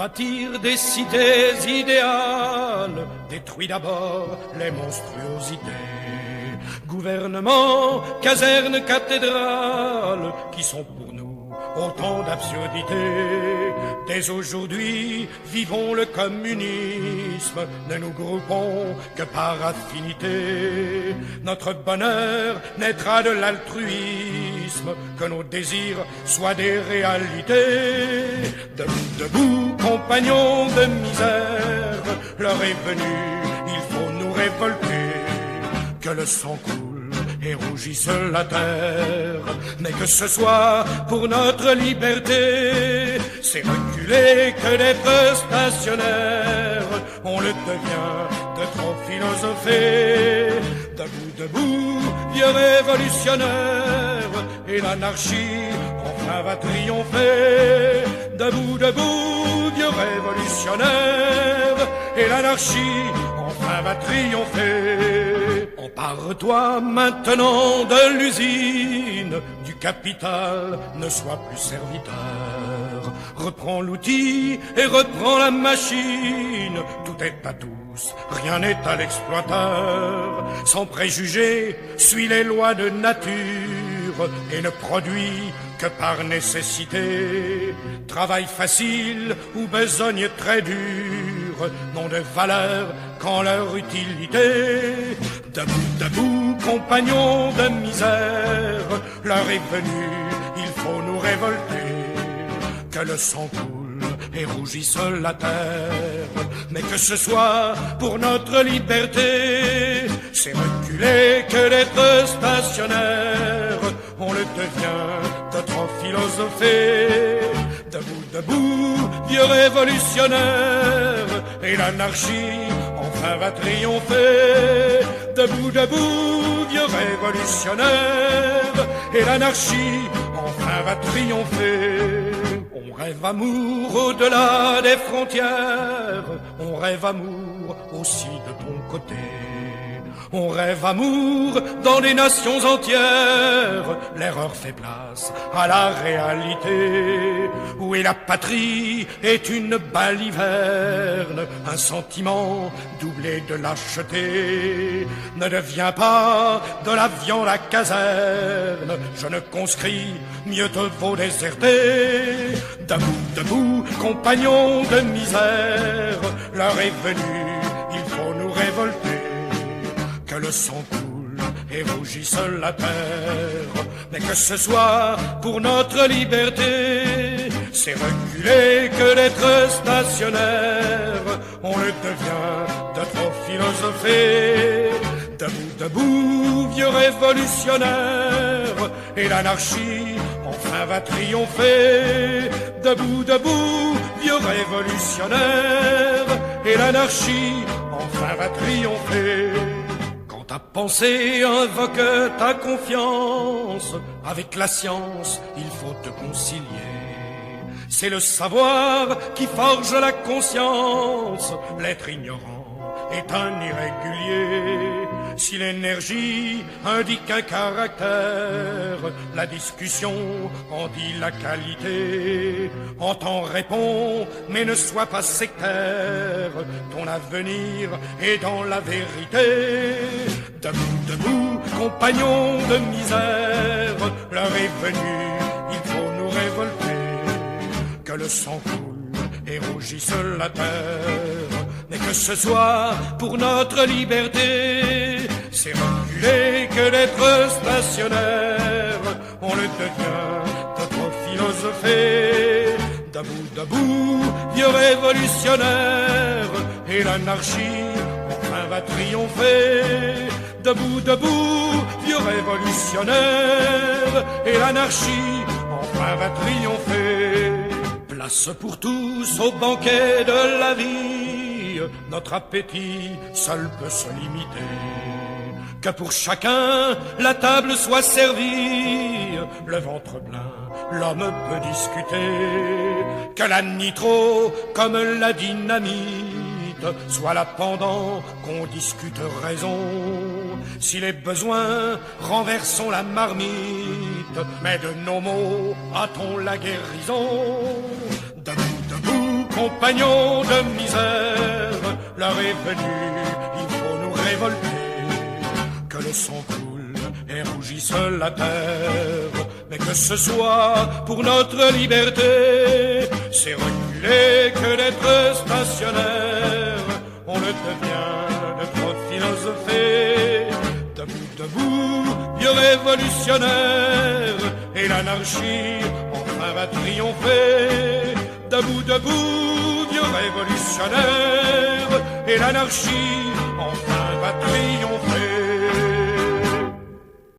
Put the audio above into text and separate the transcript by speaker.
Speaker 1: Bâtir des cités idéales détruit d'abord les monstruosités. Gouvernement, casernes, cathédrales, qui sont pour nous autant d'absurdités. Dès aujourd'hui, vivons le communisme, ne nous groupons que par affinité. Notre bonheur naîtra de l'altruisme, que nos désirs soient des réalités. Debout, debout, compagnons de misère, l'heure est venue, il faut nous révolter. Que le sang coule et rougisse la terre, mais que ce soit pour notre liberté. C'est reculer que d'être stationnaire, on le devient de trop philosopher. Debout, debout, vieux révolutionnaire, et l'anarchie enfin va triompher. Debout, debout, vieux révolutionnaire, et l'anarchie enfin va triompher. Empare-toi maintenant de l'usine, du capital, ne sois plus serviteur. Reprends l'outil et reprends la machine, tout est à tous, rien n'est à l'exploiteur. Sans préjugés, suis les lois de nature et ne produis que par nécessité. Travail facile ou besogne très dure n'ont de valeur qu'en leur utilité. Debout, debout, compagnons de misère, l'heure est venue, il faut nous révolter. Que le sang coule et rougisse la terre, mais que ce soit pour notre liberté. C'est reculer que d'être stationnaire, on le devient de trop philosopher. Debout, debout, vieux révolutionnaire, et l'anarchie enfin va triompher. Debout, debout, vieux révolutionnaire, et l'anarchie enfin va triompher. On rêve amour au-delà des frontières, on rêve amour aussi de ton côté. On rêve amour dans des nations entières, l'erreur fait place à la réalité. Où est la patrie est une baliverne, un sentiment doublé de lâcheté. Ne deviens pas de la viande à caserne, jeune conscrit, mieux te vaut déserter. Debout, debout, compagnons de misère, l'heure est venue, il faut nous révolter. Que le sang coule et rougisse la terre, mais que ce soit pour notre liberté. C'est reculer que d'être stationnaire, on le devient de trop philosopher. Debout, debout, vieux révolutionnaire, et l'anarchie enfin va triompher. Debout, debout, vieux révolutionnaire, et l'anarchie enfin va triompher. Ta pensée invoque ta confiance, avec la science il faut te concilier. C'est le savoir qui forge la conscience, l'être ignorant est un irrégulier. Si l'énergie indique un caractère, la discussion en dit la qualité. Entends, réponds, mais ne sois pas sectaire, ton avenir est dans la vérité. Debout, debout, compagnons de misère, l'heure est venue, il faut nous révolter. Que le sang coule et rougisse la terre, mais que ce soit pour notre liberté. C'est reculer que d'être stationnaire, on le devient de trop philosopher. Debout, debout, vieux révolutionnaire, et l'anarchie enfin va triompher. Debout, debout, vieux révolutionnaire, et l'anarchie enfin va triompher. Place pour tous au banquet de la vie, notre appétit seul peut se limiter. Que pour chacun la table soit servie, le ventre plein, l'homme peut discuter. Que la nitro, comme la dynamite, soit là pendant qu'on discute raison. Si les besoins, renversons la marmite, mais de nos mots hâtons la guérison. Debout, debout, compagnons de misère, l'heure est venue, il faut nous révolter, que le sang coule et rougisse la terre, mais que ce soit pour notre liberté, c'est reculer que d'être stationnaire, on le devient de trop philosopher, debout, debout, vieux révolutionnaire, et l'anarchie enfin va triompher. Debout, debout, vieux révolutionnaire, et l'anarchie enfin va triompher.